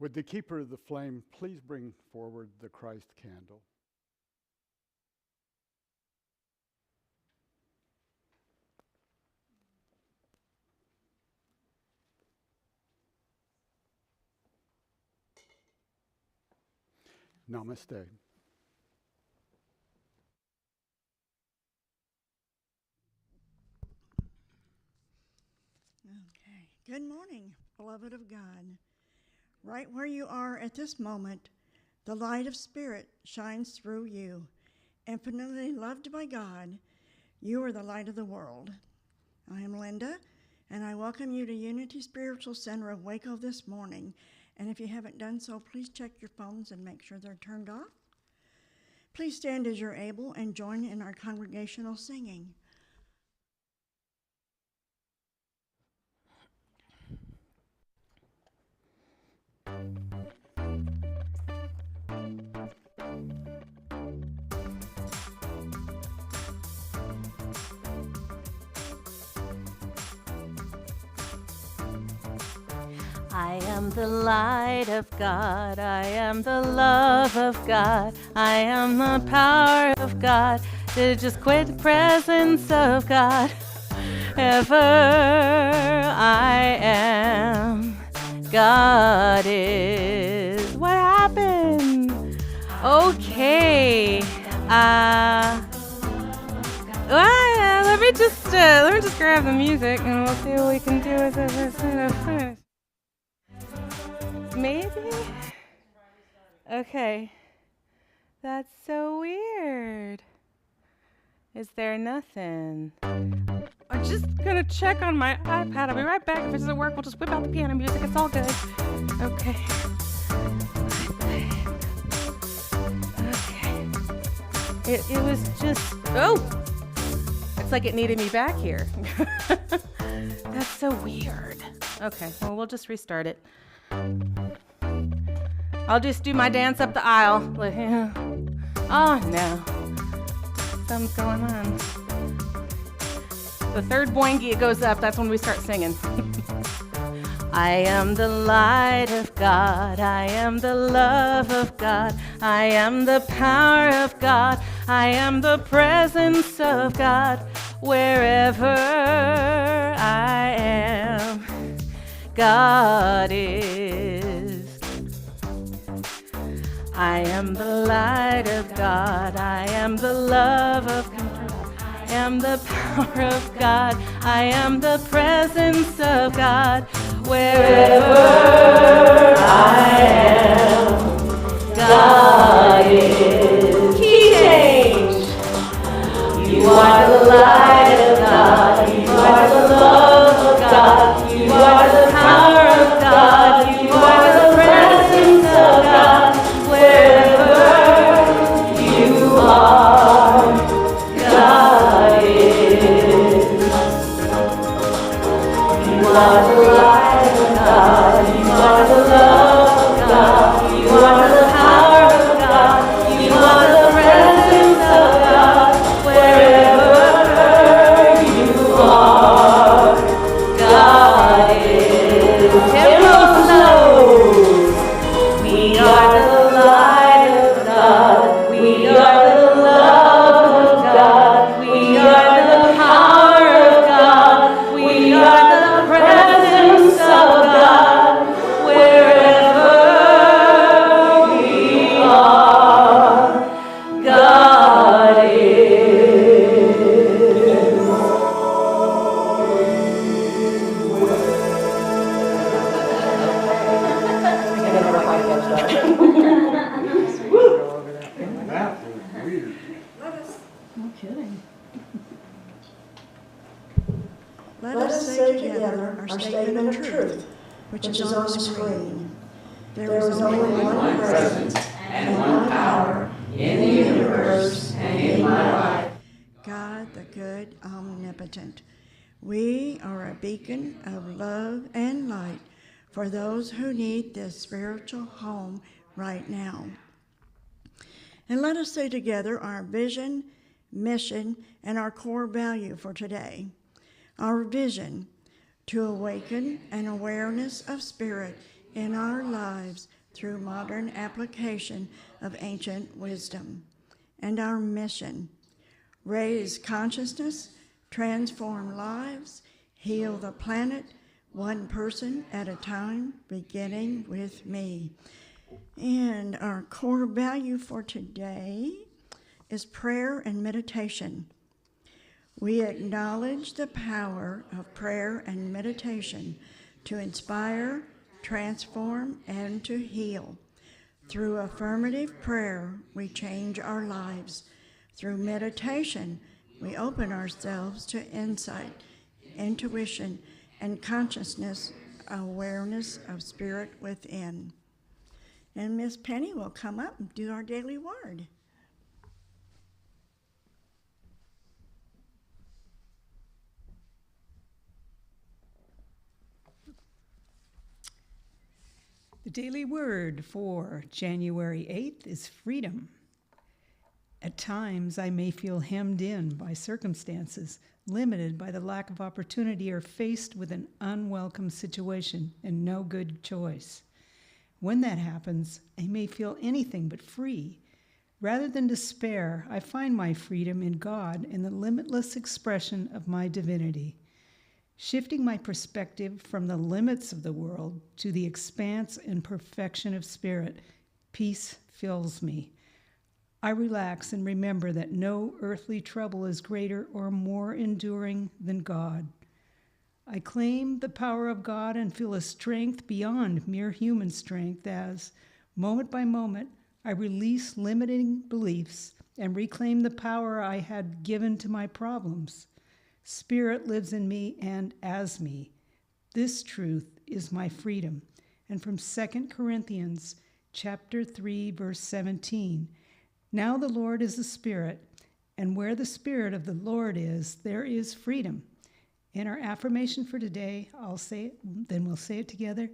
Would the keeper of the flame please bring forward the Christ candle? Namaste. Okay. Good morning, beloved of God. Right where you are at this moment, the light of Spirit shines through you. Infinitely loved by God, you are the light of the world. I am Linda, and I welcome you to Unity Spiritual Center of Waco this morning. And if you haven't done so, please check your phones and make sure they're turned off. Please stand as you're able and join in our congregational singing. I am the light of God, I am the love of God, I am the power of God, to just quit the presence of God. Ever I am, God is. What happened? Okay. Let me just grab the music and we'll see what we can do with it first. Maybe? Okay. That's so weird. Is there nothing? I'm just gonna check on my iPad. I'll be right back. If it doesn't work, we'll just whip out the piano music. It's all good. Okay. Okay. It was just, it's like it needed me back here. That's so weird. Okay, well, we'll just restart it. I'll just do my dance up the aisle. Oh, no. Something's going on. The third boingy goes up, that's when we start singing. I am the light of God, I am the love of God, I am the power of God, I am the presence of God, wherever I am, God is. I am the light of God, I am the love of God, I am the power of God, I am the presence of God, wherever I am, God is. Key change. You are the light of God, you are the love of God, you are the power of God, you are the presence of God, wherever you are, God is. You are the light of God, you are the love of God, you are the power of God, you are the presence of God, wherever you are, God is. Tempo slows. We are the light of God, we are the love of God, we are the power of God, we are the presence of God, wherever we are, God is. I never quite catch that. That was weird. No kidding. Let us say together our statement of truth, which is on the screen. There is only one presence and one power in the universe and in my life. God, the good, omnipotent. We are a beacon of love and light for those who need this spiritual home right now. And let us say together our vision, mission, and our core value for today. Our vision, to awaken an awareness of spirit in our lives through modern application of ancient wisdom. And our mission: raise consciousness, transform lives, heal the planet, one person at a time, beginning with me. And our core value for today is prayer and meditation. We acknowledge the power of prayer and meditation to inspire, transform, and to heal. Through affirmative prayer, we change our lives. Through meditation, we open ourselves to insight, intuition, and consciousness, awareness of spirit within. And Miss Penny will come up and do our daily word. The daily word for January 8th is freedom. At times, I may feel hemmed in by circumstances, limited by the lack of opportunity, or faced with an unwelcome situation and no good choice. When that happens, I may feel anything but free. Rather than despair, I find my freedom in God and the limitless expression of my divinity. Shifting my perspective from the limits of the world to the expanse and perfection of spirit, peace fills me. I relax and remember that no earthly trouble is greater or more enduring than God. I claim the power of God and feel a strength beyond mere human strength as, moment by moment, I release limiting beliefs and reclaim the power I had given to my problems. Spirit lives in me and as me. This truth is my freedom. And from 2 Corinthians chapter 3, verse 17, now the Lord is the Spirit, and where the Spirit of the Lord is, there is freedom. In our affirmation for today, I'll say it, then we'll say it together.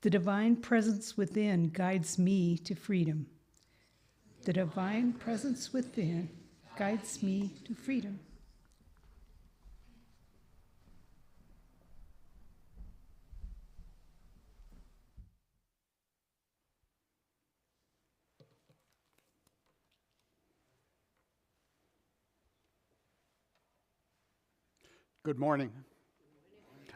The divine presence within guides me to freedom. The divine presence within guides me to freedom. Good morning.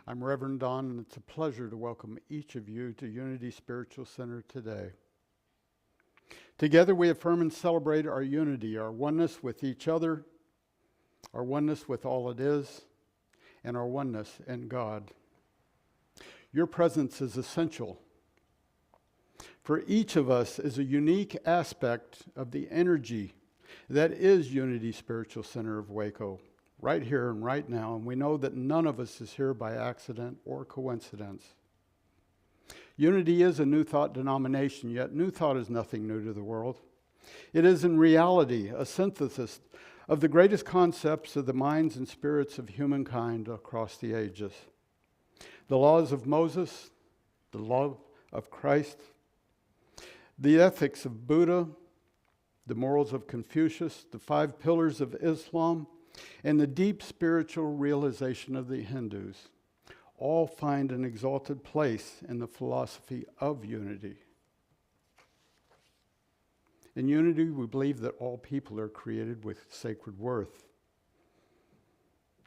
I'm Reverend Don, and it's a pleasure to welcome each of you to Unity Spiritual Center today. Together we affirm and celebrate our unity, our oneness with each other, our oneness with all it is, and our oneness in God. Your presence is essential. For each of us is a unique aspect of the energy that is Unity Spiritual Center of Waco, right here and right now, and we know that none of us is here by accident or coincidence. Unity is a New Thought denomination, yet New Thought is nothing new to the world. It is in reality a synthesis of the greatest concepts of the minds and spirits of humankind across the ages. The laws of Moses, the love of Christ, the ethics of Buddha, the morals of Confucius, the 5 pillars of Islam, and the deep spiritual realization of the Hindus all find an exalted place in the philosophy of unity. In unity, we believe that all people are created with sacred worth,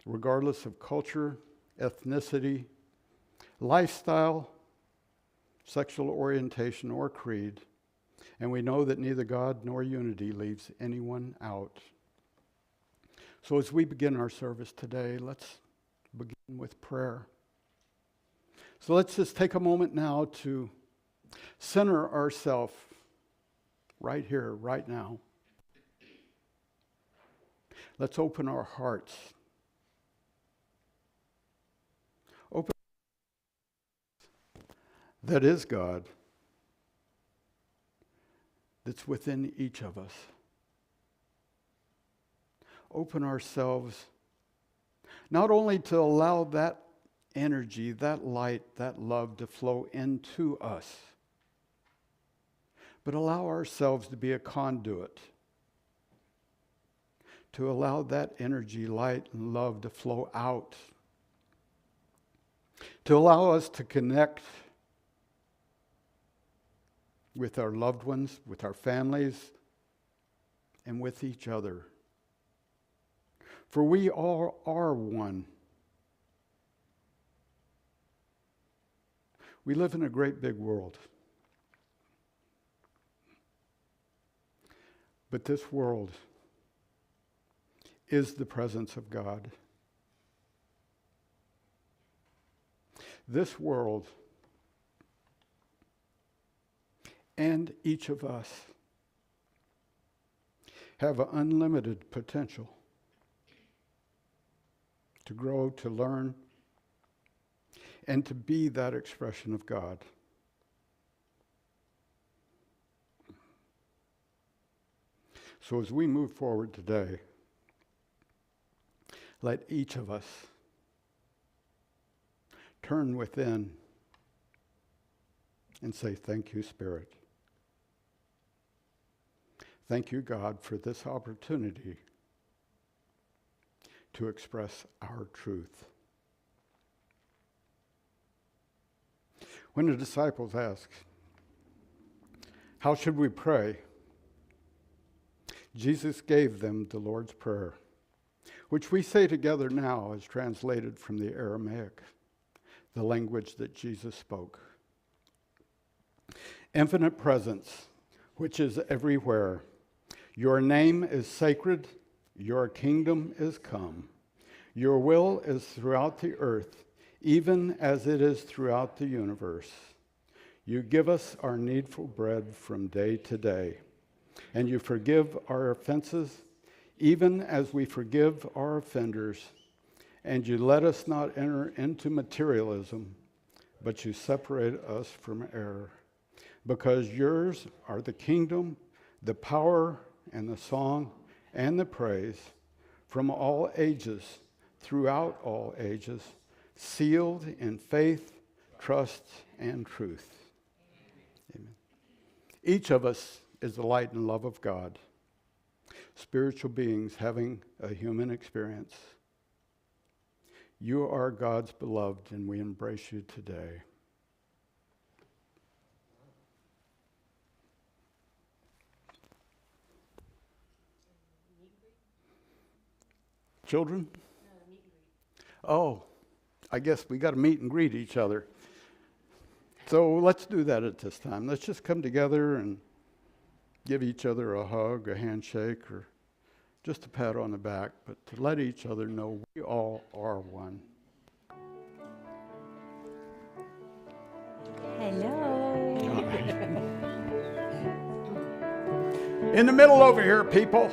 regardless of culture, ethnicity, lifestyle, sexual orientation, or creed. And we know that neither God nor unity leaves anyone out. So as we begin our service today, let's begin with prayer. So let's just take a moment now to center ourselves right here, right now. Let's open our hearts. Open that is God, that's within each of us. Open ourselves not only to allow that energy, that light, that love to flow into us, but allow ourselves to be a conduit, to allow that energy, light, and love to flow out, to allow us to connect with our loved ones, with our families, and with each other. For we all are one. We live in a great big world. But this world is the presence of God. This world and each of us have unlimited potential to grow, to learn, and to be that expression of God. So as we move forward today, let each of us turn within and say, thank you, Spirit. Thank you, God, for this opportunity to express our truth. When the disciples asked, how should we pray? Jesus gave them the Lord's Prayer, which we say together now as translated from the Aramaic, the language that Jesus spoke. Infinite presence, which is everywhere. Your name is sacred. Your kingdom is come. Your will is throughout the earth, even as it is throughout the universe. You give us our needful bread from day to day, and you forgive our offenses, even as we forgive our offenders. And you let us not enter into materialism, but you separate us from error. Because yours are the kingdom, the power, and the song, and the praise from all ages, throughout all ages, sealed in faith, trust, and truth. Amen. Each of us is the light and love of God, spiritual beings having a human experience. You are God's beloved, and we embrace you today. Children? Oh, I guess we got to meet and greet each other. So let's do that at this time. Let's just come together and give each other a hug, a handshake, or just a pat on the back, but to let each other know we all are one. Hello. In the middle over here, people.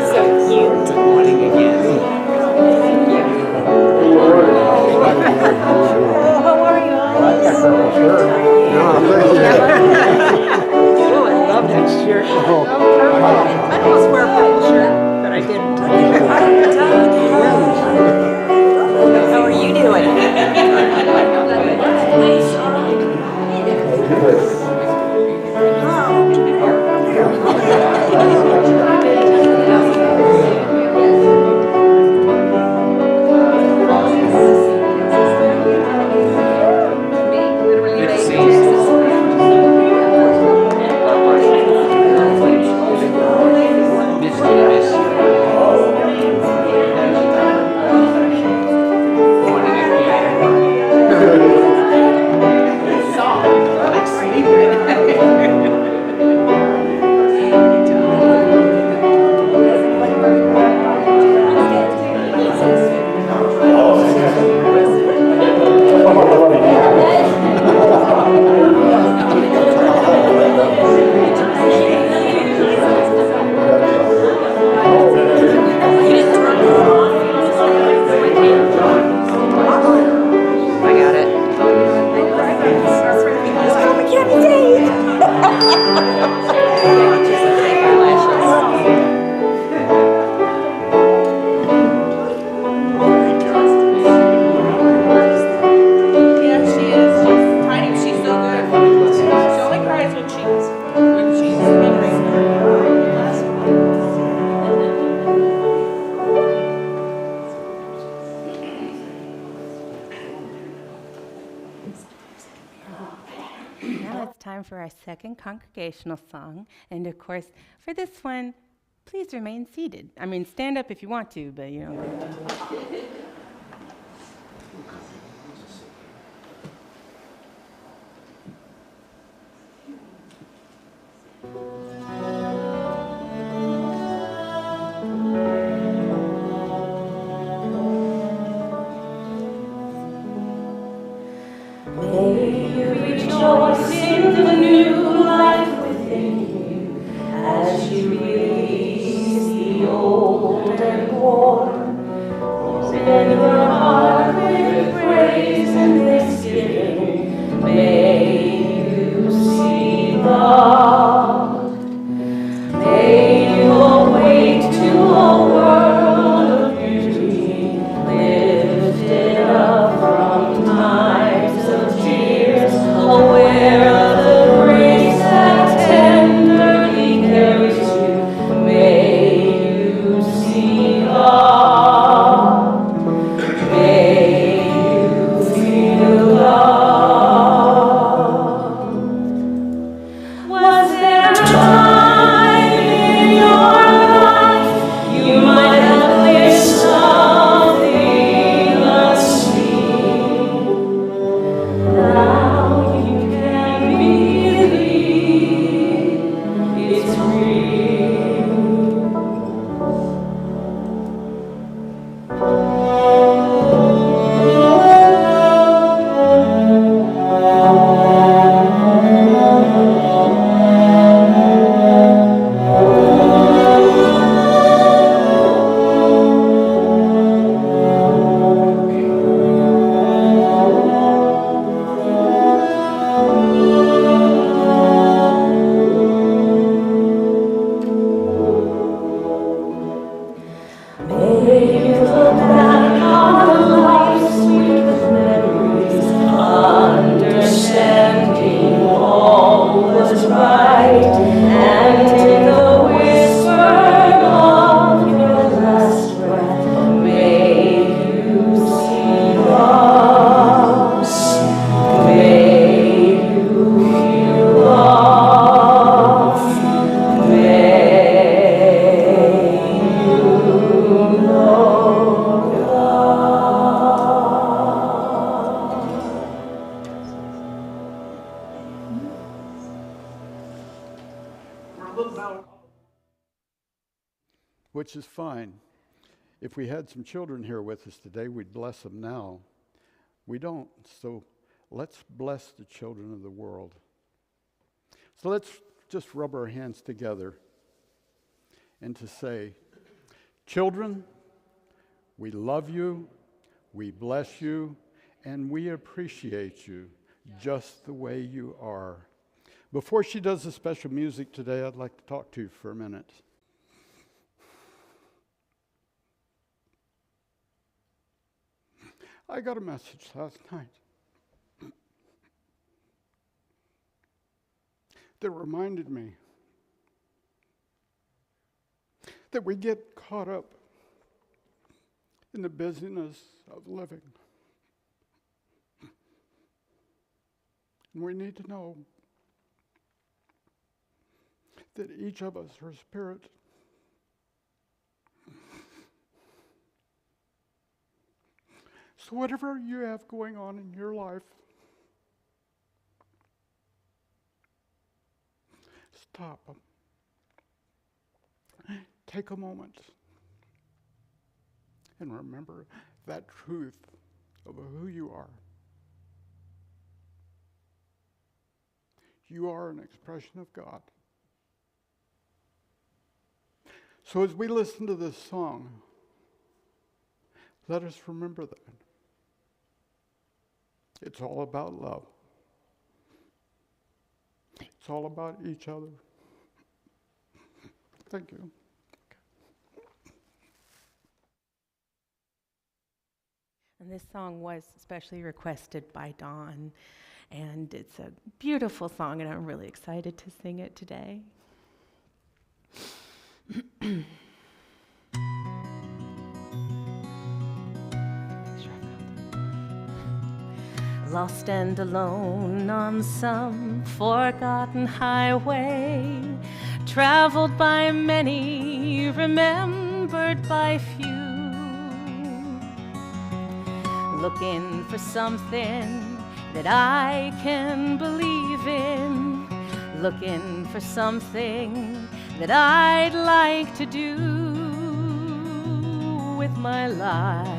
So cute. Good morning again. How are you? Oh, I love that shirt. I almost wear a purple shirt, but I didn't. How are you doing? our second congregational song. And of course, for this one, please remain seated. I mean, stand up if you want to, but you know. Rejoice in the new life within you as you release the old and worn. Fill your heart with praise and thanksgiving. May you see God. May you awake to a world of beauty, lifted up from times of tears, aware of the grace that tenderly carries you. May you see God. May you feel God. Was there a time in your life you might have wished something unseen? Now you can believe it's real. May you look back on a life sweet with memories, understanding all was right, and in the whisper of your last breath, may you see God. May you feel God. Which is fine. If we had some children here with us today, we'd bless them now. We don't, so let's bless the children of the world. So let's just rub our hands together and to say, children, we love you, we bless you, and we appreciate you just the way you are. Before she does the special music today, I'd like to talk to you for a minute. I got a message last night that reminded me that we get caught up in the busyness of living. And we need to know that each of us are spirit. So whatever you have going on in your life, stop. Take a moment and remember that truth of who you are. You are an expression of God. So as we listen to this song, let us remember that. It's all about love. It's all about each other. Thank you. And this song was especially requested by Dawn, and it's a beautiful song, and I'm really excited to sing it today. lost and alone on some forgotten highway, traveled by many, remembered by few, looking for something that I can believe in, looking for something that I'd like to do with my life.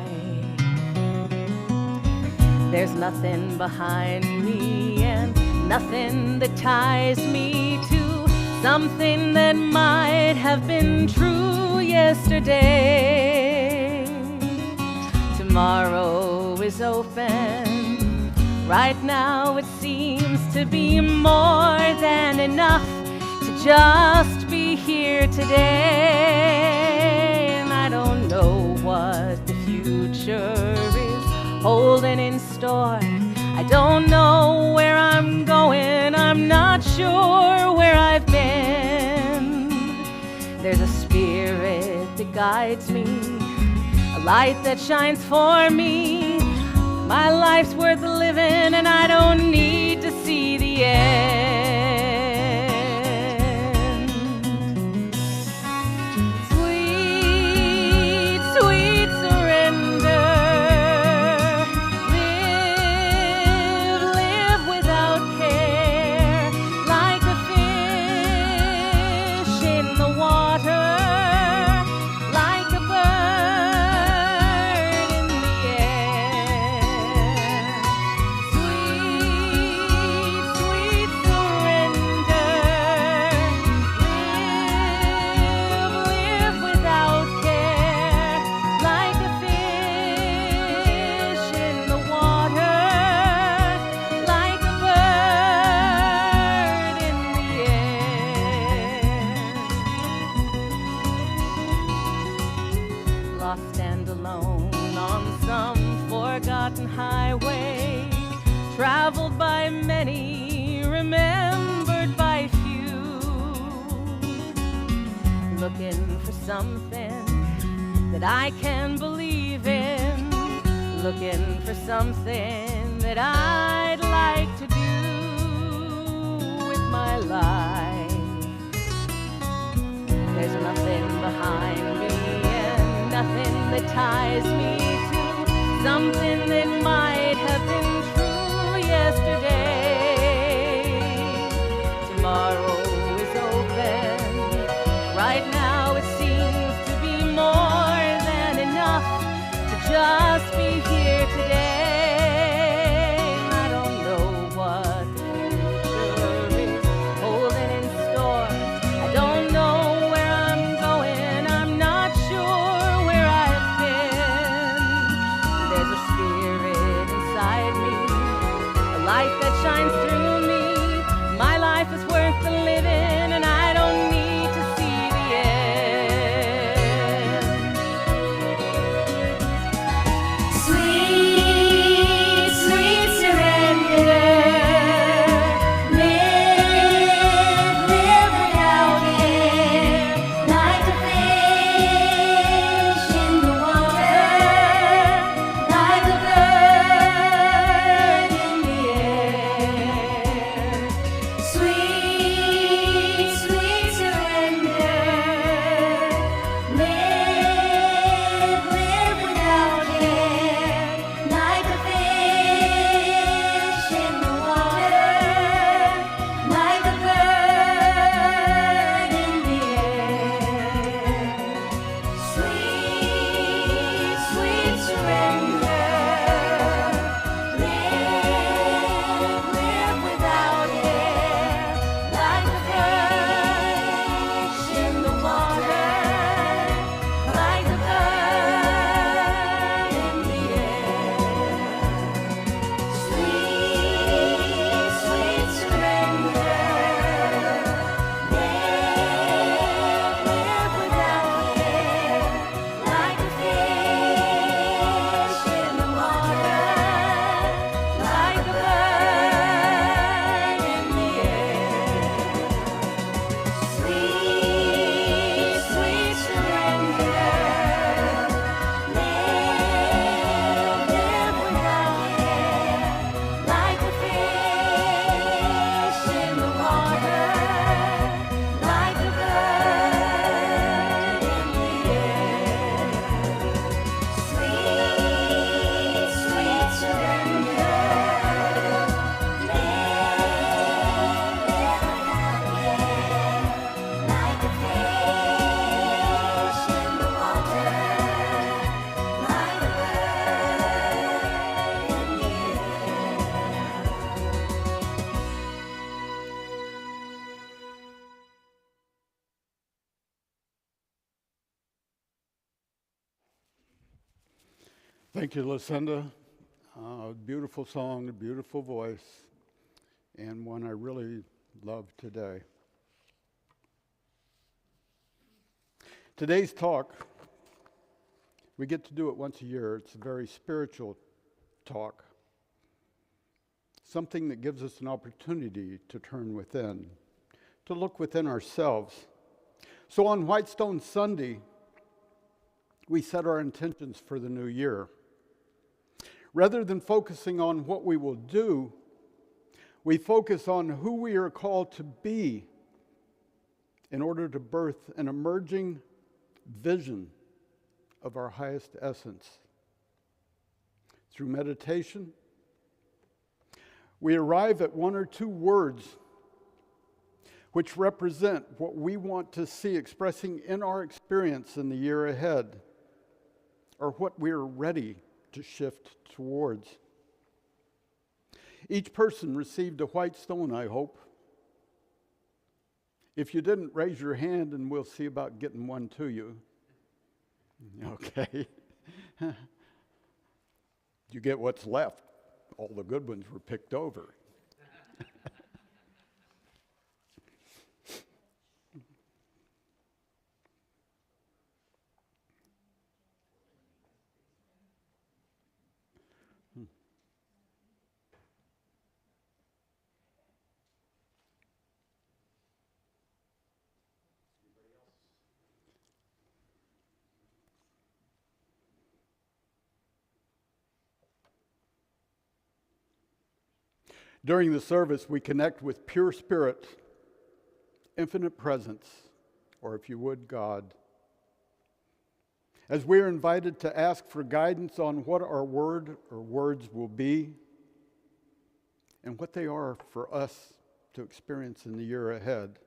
There's nothing behind me and nothing that ties me to something that might have been true yesterday. Tomorrow is open. Right now it seems to be more than enough to just be here today. And I don't know what the future is holding in store. I don't know where I'm going. I'm not sure where I've been. There's a spirit that guides me, a light that shines for me. My life's worth living, and I don't need to see the end. Sweet, sweet surrender. Live, live without care, like a fish in the water, like a bird in the air. Sweet, sweet surrender. Live, live without care, like a fish in the water, like a bird in the air. Lost and alone on some forgotten highway, traveled by many, remembered by few, looking for something that I can believe in, looking for something that I'd like to do with my life. There's nothing behind me and nothing that ties me to something that might have been true yesterday. Tomorrow is open. Right now it seems to be more than enough to just be here today. I don't know what the future is holding in store. I don't know where I'm going. I'm not sure where I've been. There's a spirit inside me, a light that Thank you, Lucinda. Beautiful song, a beautiful voice, and one I really love today. Today's talk, we get to do it once a year. It's a very spiritual talk, something that gives us an opportunity to turn within, to look within ourselves. So on Whitestone Sunday, we set our intentions for the new year. Rather than focusing on what we will do, we focus on who we are called to be in order to birth an emerging vision of our highest essence. Through meditation, we arrive at one or two words which represent what we want to see expressing in our experience in the year ahead, or what we are ready to shift towards. Each person received a white stone, I hope. If you didn't, raise your hand and we'll see about getting one to you. Okay. You get what's left. All the good ones were picked over. During the service, we connect with pure spirit, infinite presence, or if you would, God. As we are invited to ask for guidance on what our word or words will be and what they are for us to experience in the year ahead.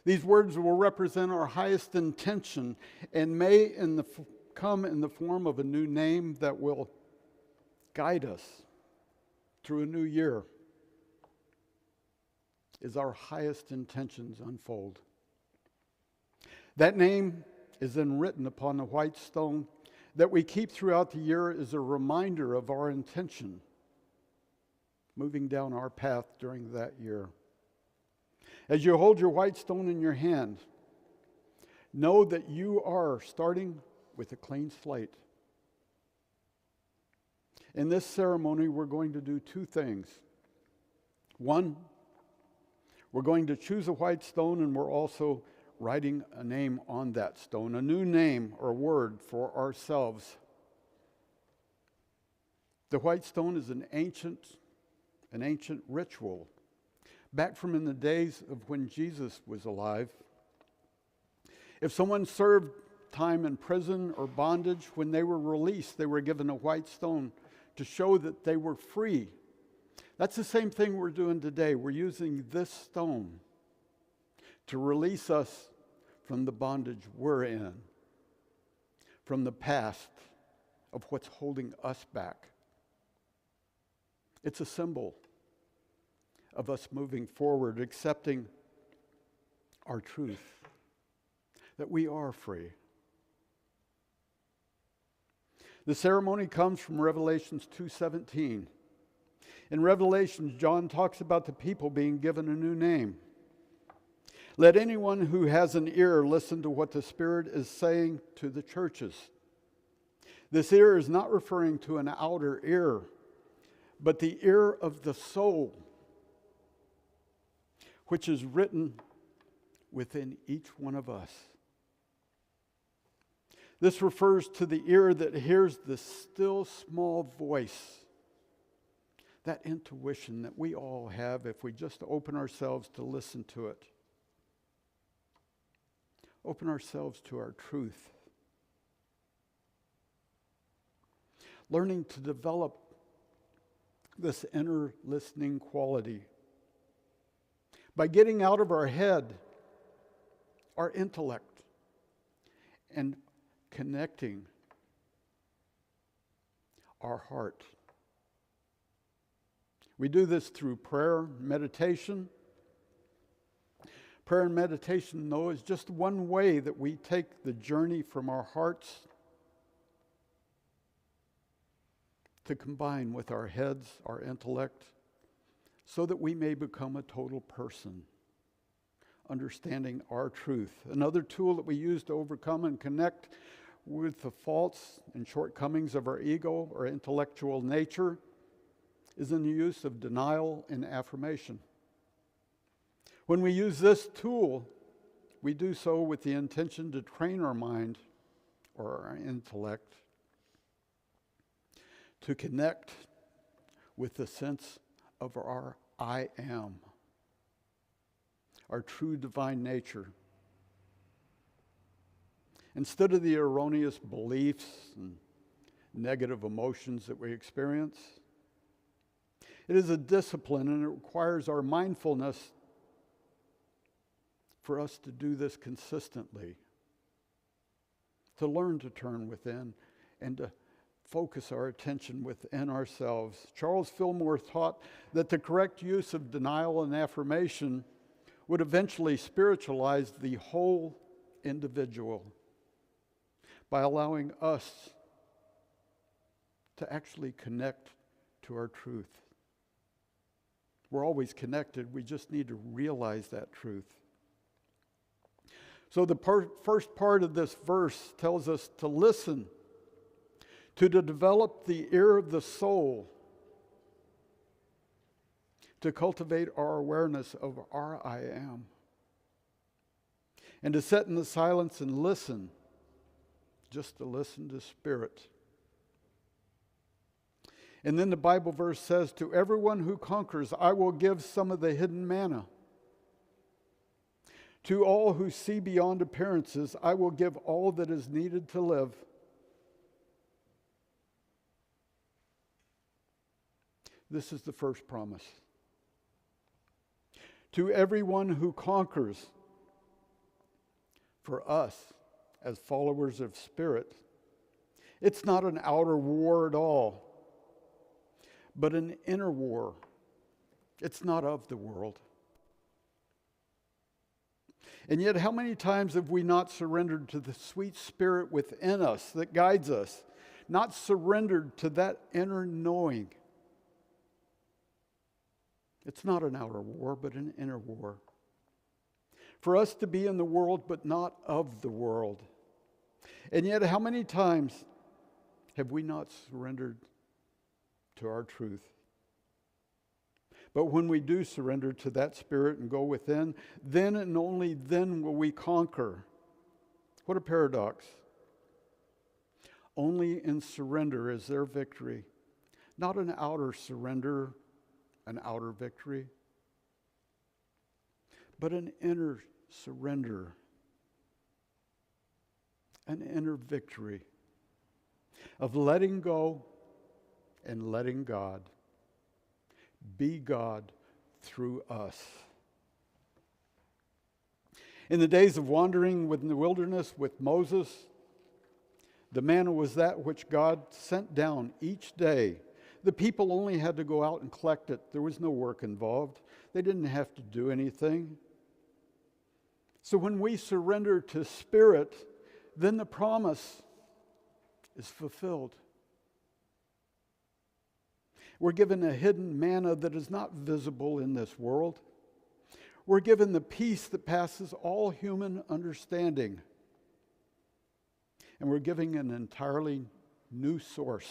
These words will represent our highest intention and may come in the form of a new name that will guide us through a new year as our highest intentions unfold. That name is then written upon the white stone that we keep throughout the year as a reminder of our intention moving down our path during that year. As you hold your white stone in your hand, know that you are starting with a clean slate. In this ceremony, we're going to do two things. One, we're going to choose a white stone, and we're also writing a name on that stone, a new name or word for ourselves. The white stone is an ancient ritual, back from in the days of when Jesus was alive. If someone served time in prison or bondage, when they were released, they were given a white stone to show that they were free. That's the same thing we're doing today. We're using this stone to release us from the bondage we're in, from the past of what's holding us back. It's a symbol of us moving forward, accepting our truth, that we are free. The ceremony comes from Revelations 2:17. In Revelations, John talks about the people being given a new name. Let anyone who has an ear listen to what the Spirit is saying to the churches. This ear is not referring to an outer ear, but the ear of the soul, which is written within each one of us. This refers to the ear that hears the still small voice, that intuition that we all have if we just open ourselves to listen to it. Open ourselves to our truth. Learning to develop this inner listening quality by getting out of our head, our intellect, and connecting our heart. We do this through prayer, meditation. Prayer and meditation, though, is just one way that we take the journey from our hearts to combine with our heads, our intellect, so that we may become a total person, understanding our truth. Another tool that we use to overcome and connect with the faults and shortcomings of our ego or intellectual nature is in the use of denial and affirmation. When we use this tool, we do so with the intention to train our mind or our intellect to connect with the sense of our I am, our true divine nature. Instead of the erroneous beliefs and negative emotions that we experience, it is a discipline and it requires our mindfulness for us to do this consistently, to learn to turn within and to focus our attention within ourselves. Charles Fillmore taught that the correct use of denial and affirmation would eventually spiritualize the whole individual by allowing us to actually connect to our truth. We're always connected. We just need to realize that truth. So the first part of this verse tells us to listen, to develop the ear of the soul, to cultivate our awareness of our I am, and to sit in the silence and listen, just to listen to Spirit. And then the Bible verse says, to everyone who conquers, I will give some of the hidden manna. To all who see beyond appearances, I will give all that is needed to live. This is the first promise. To everyone who conquers, for us as followers of Spirit, it's not an outer war at all, but an inner war. It's not of the world. And yet, how many times have we not surrendered to the sweet Spirit within us that guides us, not surrendered to that inner knowing? It's not an outer war, but an inner war. For us to be in the world, but not of the world. And yet, how many times have we not surrendered to our truth? But when we do surrender to that Spirit and go within, then and only then will we conquer. What a paradox. Only in surrender is there victory. Not an outer surrender, an outer victory, but an inner surrender, an inner victory of letting go and letting God be God through us. In the days of wandering in the wilderness with Moses, the manna was that which God sent down each day. The people only had to go out and collect it. There was no work involved. They didn't have to do anything. So when we surrender to Spirit, then the promise is fulfilled. We're given a hidden manna that is not visible in this world. We're given the peace that passes all human understanding. And we're given an entirely new source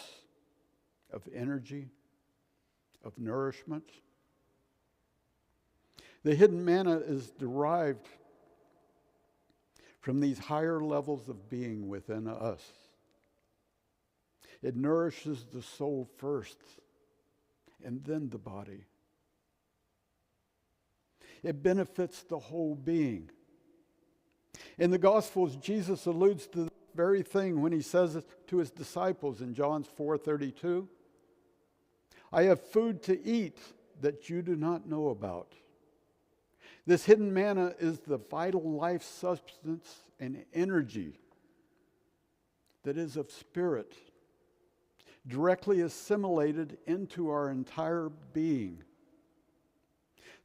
of energy, of nourishment. The hidden manna is derived from these higher levels of being within us. It nourishes the soul first, and then the body. It benefits the whole being. In the Gospels, Jesus alludes to the very thing when he says to his disciples in John 4:32, I have food to eat that you do not know about. This hidden manna is the vital life substance and energy that is of Spirit, directly assimilated into our entire being.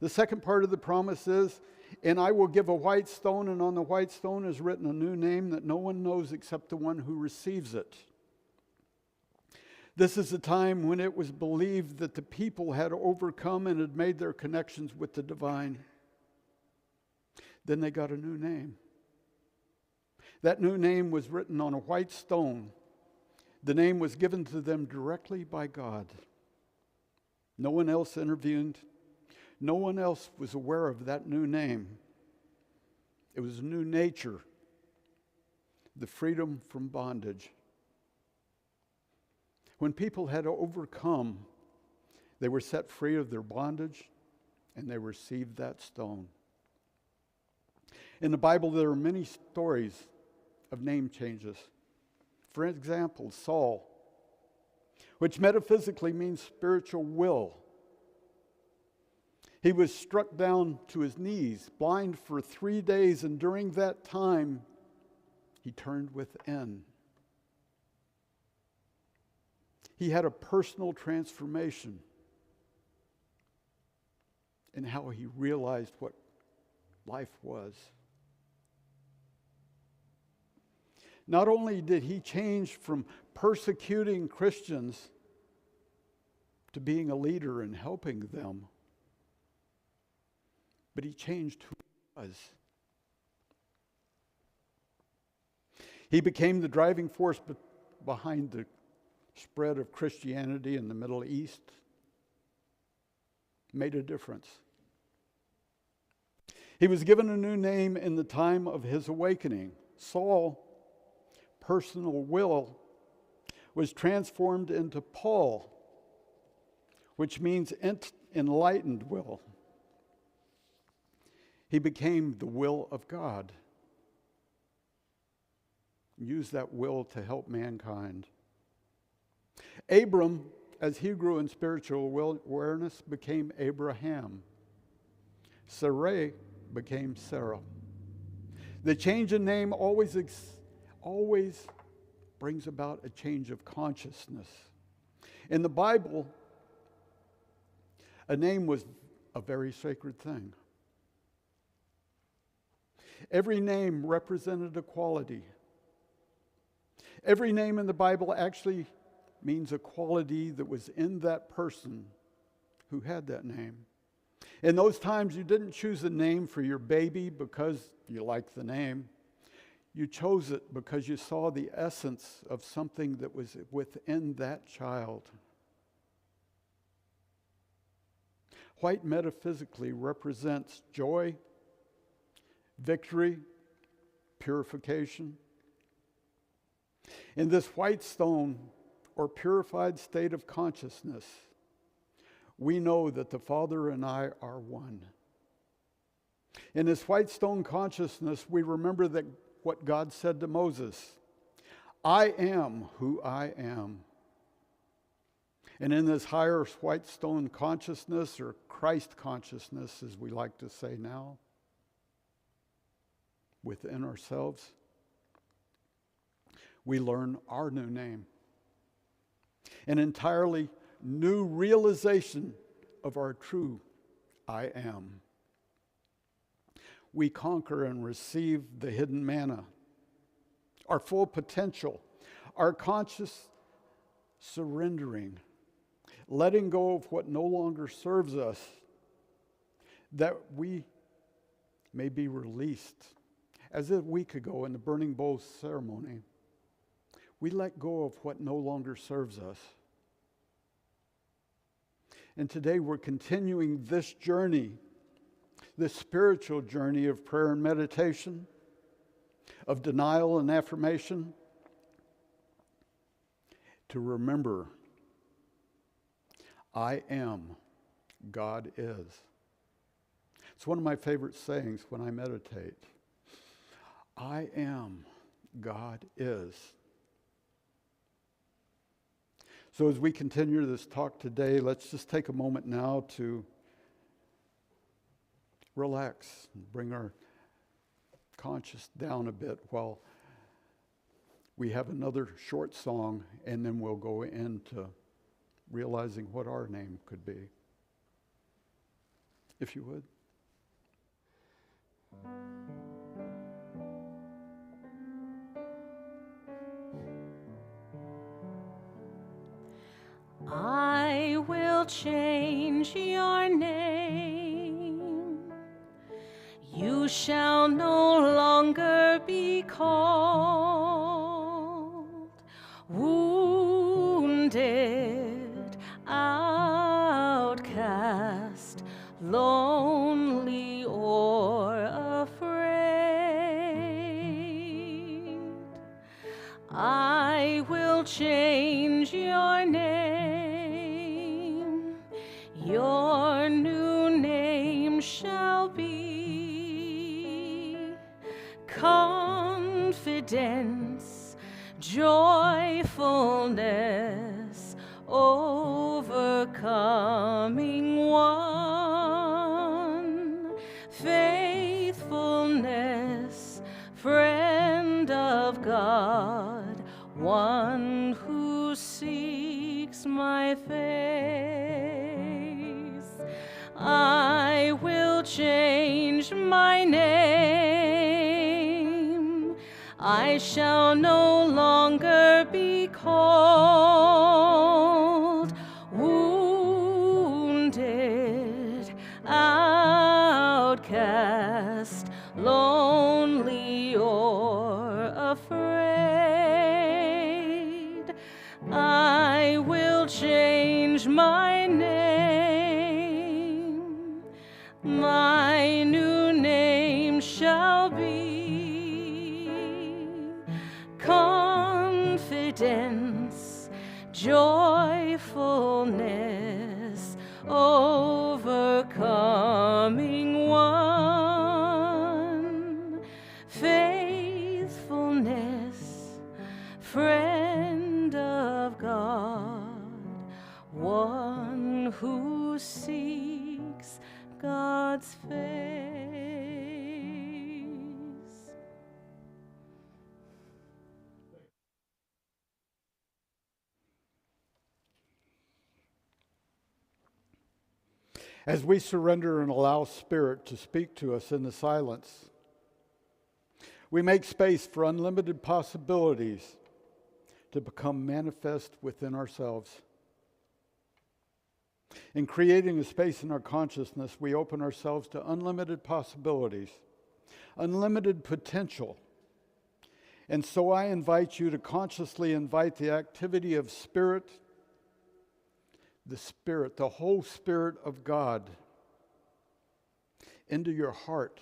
The second part of the promise is, and I will give a white stone, and on the white stone is written a new name that no one knows except the one who receives it. This is a time when it was believed that the people had overcome and had made their connections with the divine. Then they got a new name. That new name was written on a white stone. The name was given to them directly by God. No one else intervened. No one else was aware of that new name. It was a new nature, the freedom from bondage. When people had overcome, they were set free of their bondage and they received that stone. In the Bible, there are many stories of name changes. For example, Saul, which metaphysically means spiritual will. He was struck down to his knees, blind for 3 days, and during that time, he turned within. He had a personal transformation in how he realized what life was. Not only did he change from persecuting Christians to being a leader and helping them, but he changed who he was. He became the driving force behind the spread of Christianity in the Middle East. Made a difference. He was given a new name in the time of his awakening. Saul, personal will, was transformed into Paul, which means enlightened will. He became the will of God. Used that will to help mankind. Abram, as he grew in spiritual awareness, became Abraham. Sarai became Sarah. The change in name always brings about a change of consciousness. In the Bible, a name was a very sacred thing. Every name represented a quality. Every name in the Bible actually means a quality that was in that person who had that name. In those times, you didn't choose a name for your baby because you liked the name. You chose it because you saw the essence of something that was within that child. White metaphysically represents joy, victory, purification. In this white stone, or purified state of consciousness, we know that the Father and I are one. In this white stone consciousness, we remember that what God said to Moses, I am who I am. And in this higher white stone consciousness, or Christ consciousness, as we like to say now, within ourselves, we learn our new name. An entirely new realization of our true I am. We conquer and receive the hidden manna, our full potential, our conscious surrendering, letting go of what no longer serves us, that we may be released. As a week ago in the burning bowl ceremony, we let go of what no longer serves us. And today we're continuing this journey, this spiritual journey of prayer and meditation, of denial and affirmation, to remember, I am, God is. It's one of my favorite sayings when I meditate. I am, God is. So as we continue this talk today, let's just take a moment now to relax and bring our conscience down a bit while we have another short song, and then we'll go into realizing what our name could be. If you would. I will change your name. You shall no longer be called wounded, outcast, lonely, or afraid. I will change your name. Your new name shall be confidence, joyfulness, overcoming one, faithfulness, friend of God, one who seeks my face. I will change my name. I shall no longer be called wounded, outcast, lonely, or afraid. I will change my name. My new name shall be confidence, joyfulness, overcoming one, faithfulness, friend of God, one who seeks God's face. As we surrender and allow Spirit to speak to us in the silence, we make space for unlimited possibilities to become manifest within ourselves. In creating a space in our consciousness, we open ourselves to unlimited possibilities, unlimited potential. And so I invite you to consciously invite the activity of Spirit, the whole Spirit of God, into your heart,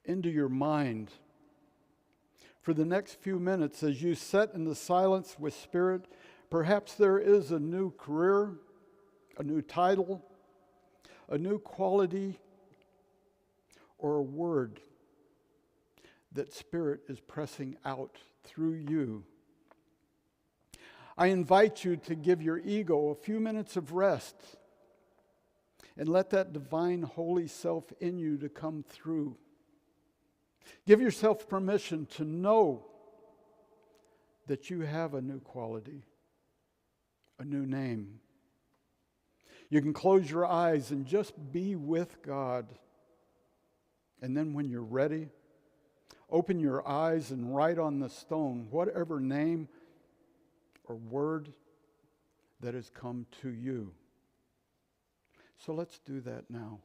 into your mind. For the next few minutes, as you sit in the silence with Spirit, perhaps there is a new career, a new title, a new quality, or a word that Spirit is pressing out through you. I invite you to give your ego a few minutes of rest and let that divine holy self in you to come through. Give yourself permission to know that you have a new quality, a new name. You can close your eyes and just be with God. And then when you're ready, open your eyes and write on the stone whatever name or word that has come to you. So let's do that now.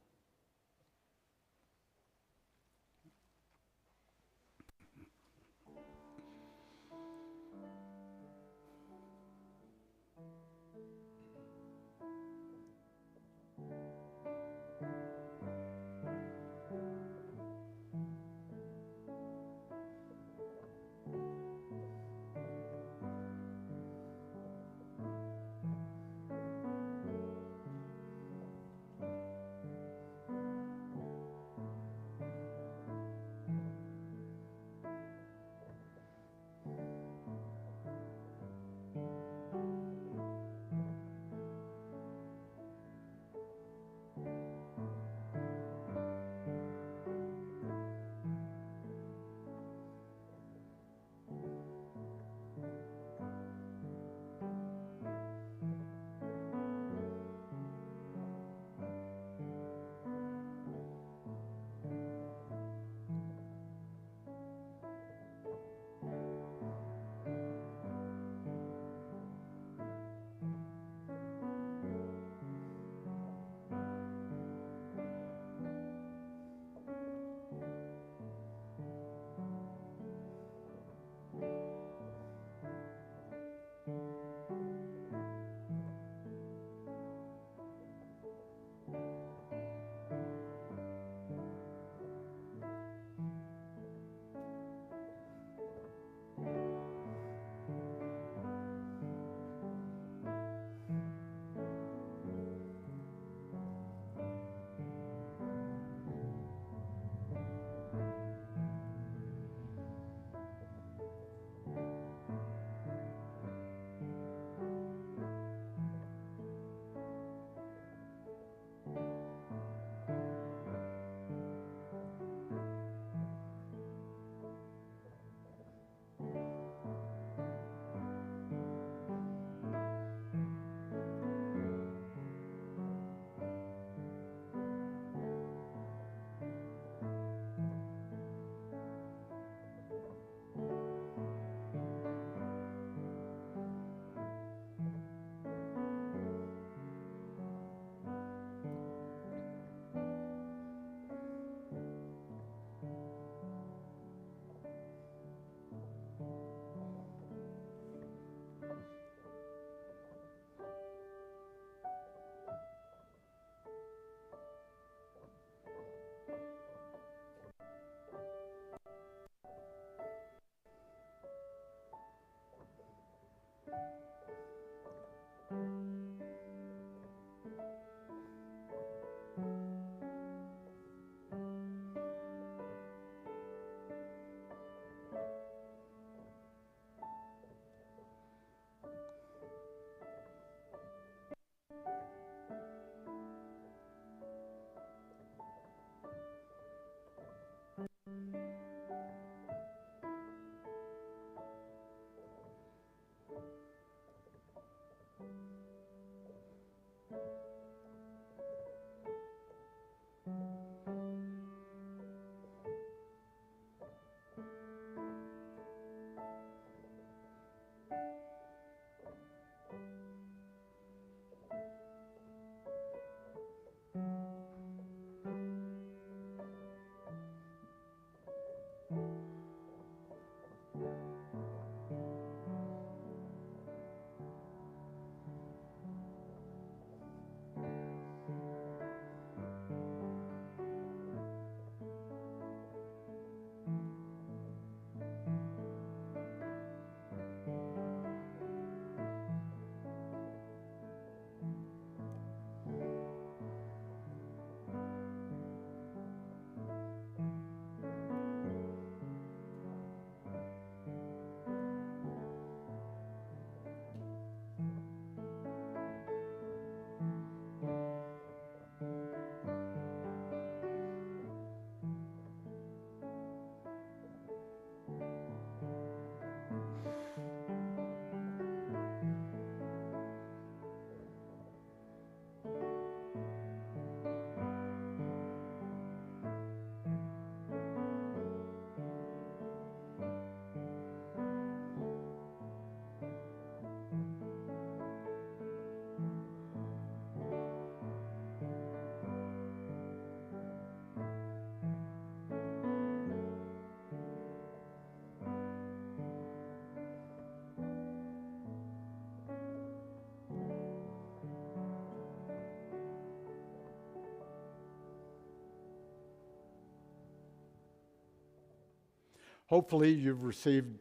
Hopefully you've received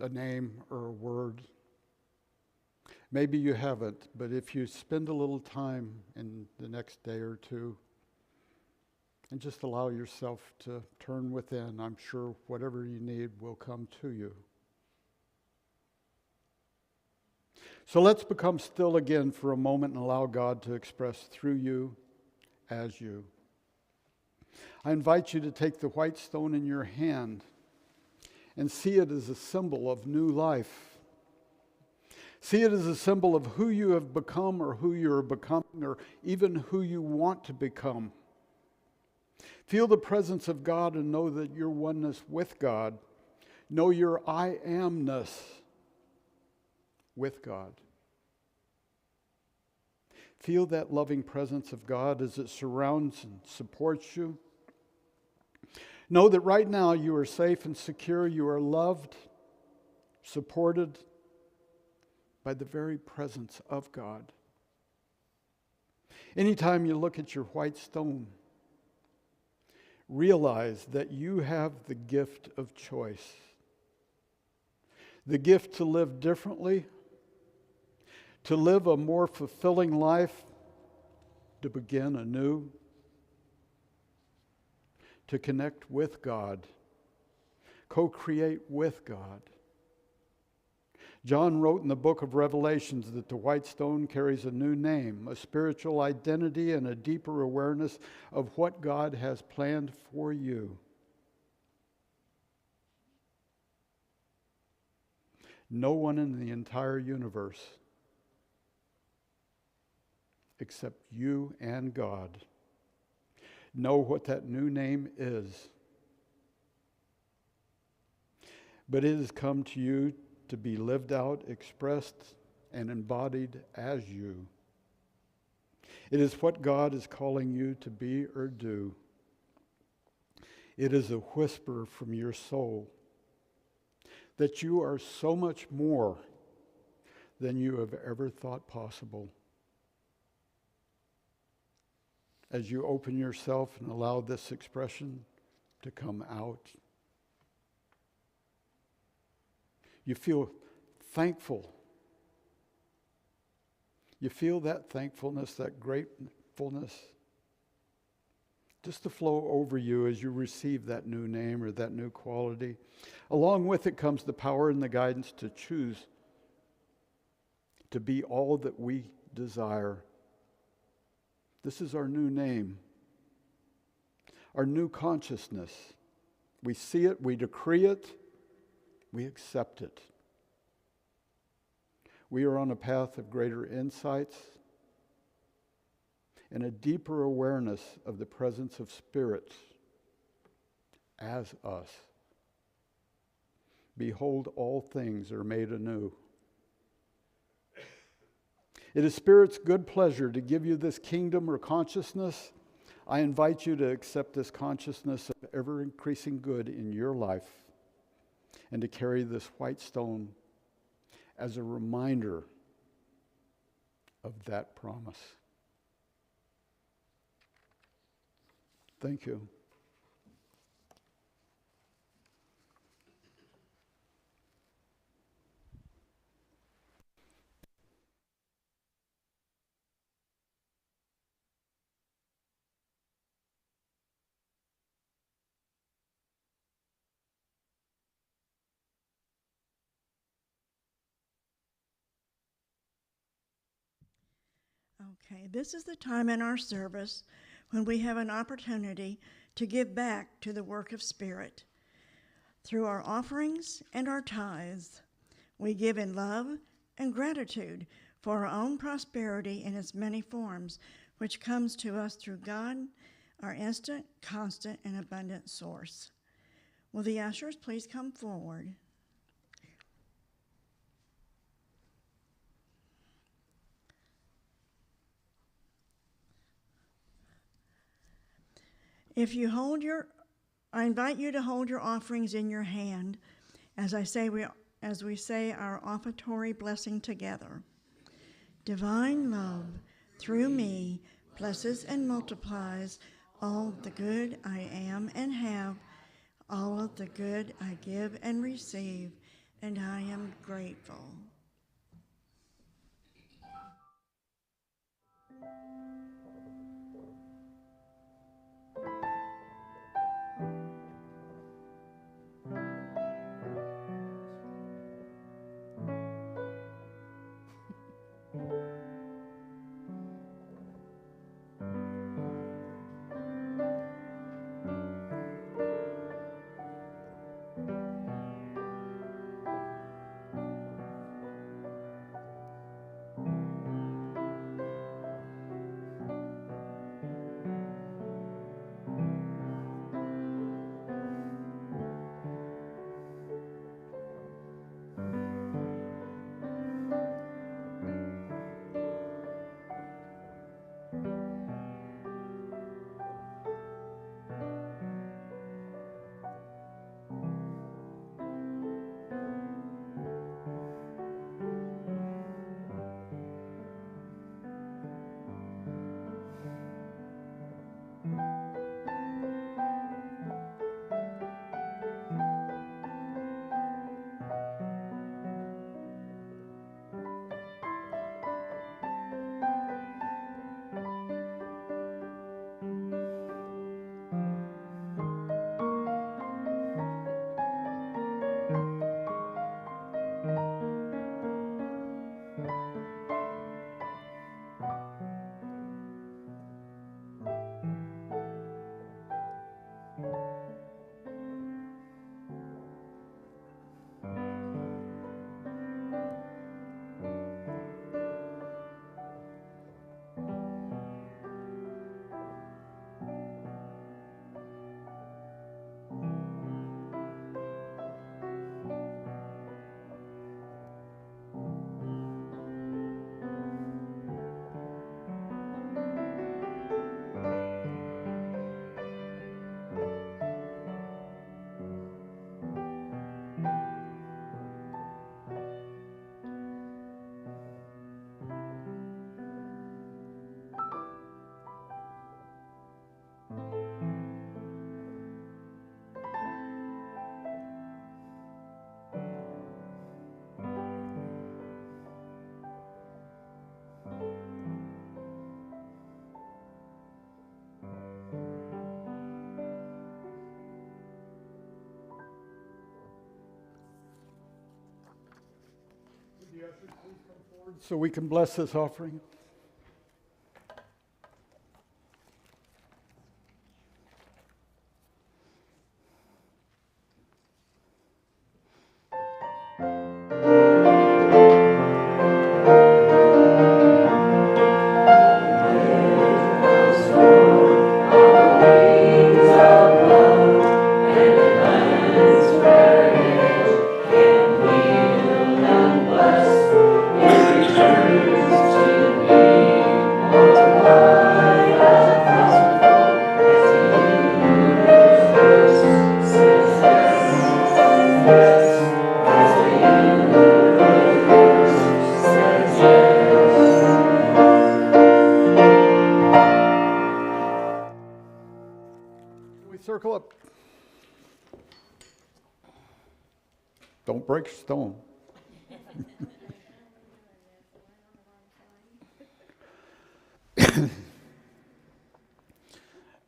a name or a word. Maybe you haven't, but if you spend a little time in the next day or two and just allow yourself to turn within, I'm sure whatever you need will come to you. So let's become still again for a moment and allow God to express through you as you. I invite you to take the white stone in your hand and see it as a symbol of new life. See it as a symbol of who you have become or who you're becoming or even who you want to become. Feel the presence of God and know that your oneness with God. Know your I amness with God. Feel that loving presence of God as it surrounds and supports you. Know that right now you are safe and secure. You are loved, supported by the very presence of God. Anytime you look at your white stone, realize that you have the gift of choice. The gift to live differently, to live a more fulfilling life, to begin anew, to connect with God, co-create with God. John wrote in the book of Revelations that the white stone carries a new name, a spiritual identity, and a deeper awareness of what God has planned for you. No one in the entire universe, except you and God, know what that new name is. But it has come to you to be lived out, expressed, and embodied as you. It is what God is calling you to be or do. It is a whisper from your soul that you are so much more than you have ever thought possible. As you open yourself and allow this expression to come out, you feel thankful. You feel that thankfulness, that gratefulness, just to flow over you as you receive that new name or that new quality. Along with it comes the power and the guidance to choose to be all that we desire. This is our new name, our new consciousness. We see it, we decree it, we accept it. We are on a path of greater insights and a deeper awareness of the presence of spirits as us. Behold, all things are made anew. It is Spirit's good pleasure to give you this kingdom or consciousness. I invite you to accept this consciousness of ever-increasing good in your life and to carry this white stone as a reminder of that promise. Thank you. Okay, this is the time in our service when we have an opportunity to give back to the work of Spirit. Through our offerings and our tithes, we give in love and gratitude for our own prosperity in its many forms, which comes to us through God, our instant, constant, and abundant source. Will the ushers please come forward? I invite you to hold your offerings in your hand as we say our offertory blessing together. Divine love, through me, blesses and multiplies all the good I am and have, all of the good I give and receive, and I am grateful. The ushers, please come forward so we can bless this offering. Circle up. Don't break stone.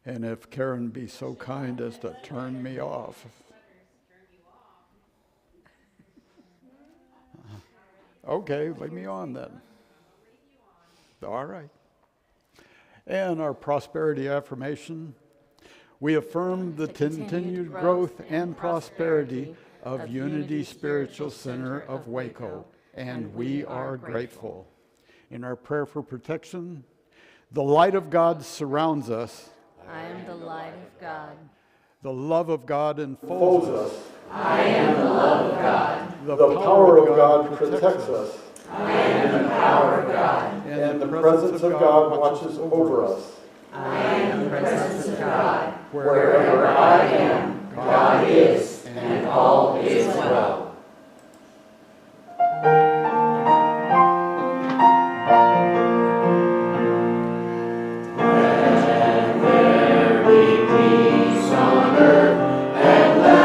And if Karen be so kind as to turn me off. Okay, leave me on then. All right. And our prosperity affirmation. We affirm the continued growth and prosperity of Unity Spiritual Center of Waco, and we are grateful. In our prayer for protection, the light of God surrounds us. I am the light of God. The love of God enfolds us. I am the love of God. The power of God protects us. I am the power of God. And the presence of God watches over us. I am the presence of God. Wherever I am, God is, and all is well. Let there be peace on earth, and let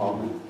Amen.